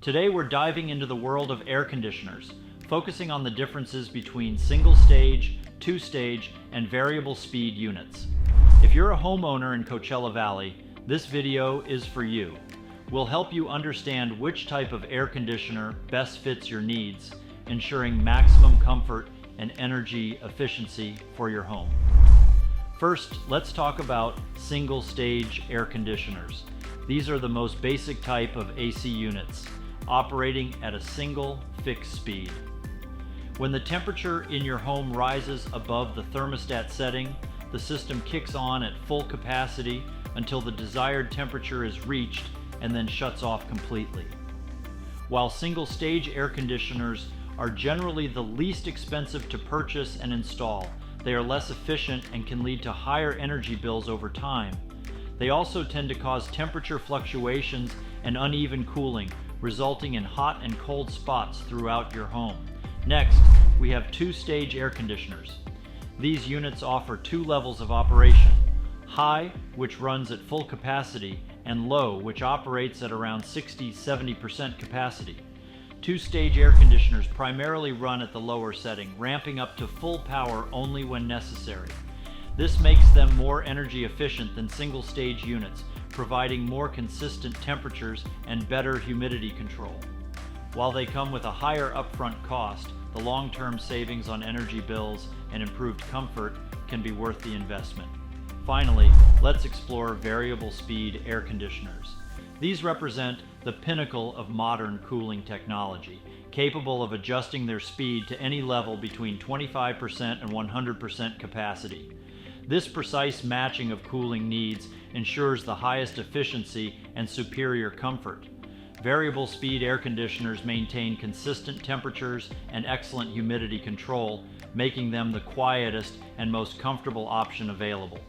Today we're diving into the world of air conditioners, focusing on the differences between single-stage, two-stage, and variable speed units. If you're a homeowner in Coachella Valley, this video is for you. We'll help you understand which type of air conditioner best fits your needs, ensuring maximum comfort and energy efficiency for your home. First, let's talk about single-stage air conditioners. These are the most basic type of AC units, operating at a single fixed speed. When the temperature in your home rises above the thermostat setting, the system kicks on at full capacity until the desired temperature is reached and then shuts off completely. While single-stage air conditioners are generally the least expensive to purchase and install, they are less efficient and can lead to higher energy bills over time. They also tend to cause temperature fluctuations and uneven cooling, resulting in hot and cold spots throughout your home. Next, we have two-stage air conditioners. These units offer two levels of operation: high, which runs at full capacity, and low, which operates at around 60-70% capacity. Two-stage air conditioners primarily run at the lower setting, ramping up to full power only when necessary. This makes them more energy efficient than single-stage units, providing more consistent temperatures and better humidity control. While they come with a higher upfront cost, the long-term savings on energy bills and improved comfort can be worth the investment. Finally, let's explore variable speed air conditioners. These represent the pinnacle of modern cooling technology, capable of adjusting their speed to any level between 25% and 100% capacity. This precise matching of cooling needs ensures the highest efficiency and superior comfort. Variable speed air conditioners maintain consistent temperatures and excellent humidity control, making them the quietest and most comfortable option available.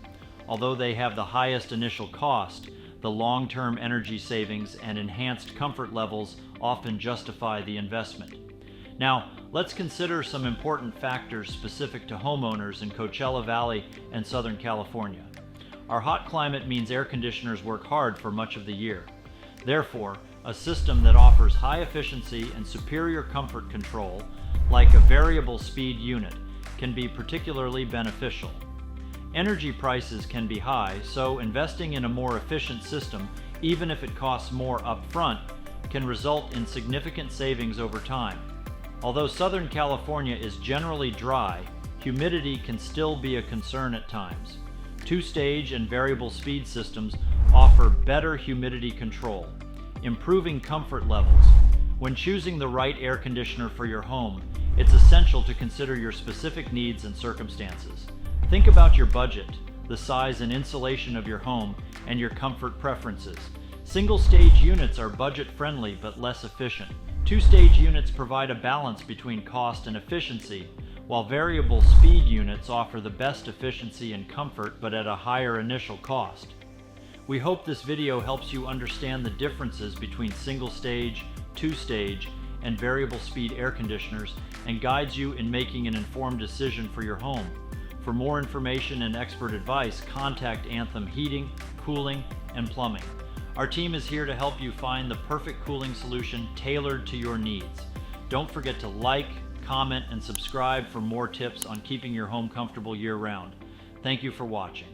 Although they have the highest initial cost, the long-term energy savings and enhanced comfort levels often justify the investment. Now, let's consider some important factors specific to homeowners in Coachella Valley and Southern California. Our hot climate means air conditioners work hard for much of the year. Therefore, a system that offers high efficiency and superior comfort control, like a variable speed unit, can be particularly beneficial. Energy prices can be high, so investing in a more efficient system, even if it costs more upfront, can result in significant savings over time. Although Southern California is generally dry, humidity can still be a concern at times. Two-stage and variable speed systems offer better humidity control, improving comfort levels. When choosing the right air conditioner for your home, it's essential to consider your specific needs and circumstances. Think about your budget, the size and insulation of your home, and your comfort preferences. Single-stage units are budget-friendly but less efficient. Two-stage units provide a balance between cost and efficiency, while variable speed units offer the best efficiency and comfort but at a higher initial cost. We hope this video helps you understand the differences between single-stage, two-stage, and variable speed air conditioners and guides you in making an informed decision for your home. For more information and expert advice, contact Anthem Heating, Cooling, and Plumbing. Our team is here to help you find the perfect cooling solution tailored to your needs. Don't forget to like, comment, and subscribe for more tips on keeping your home comfortable year-round. Thank you for watching.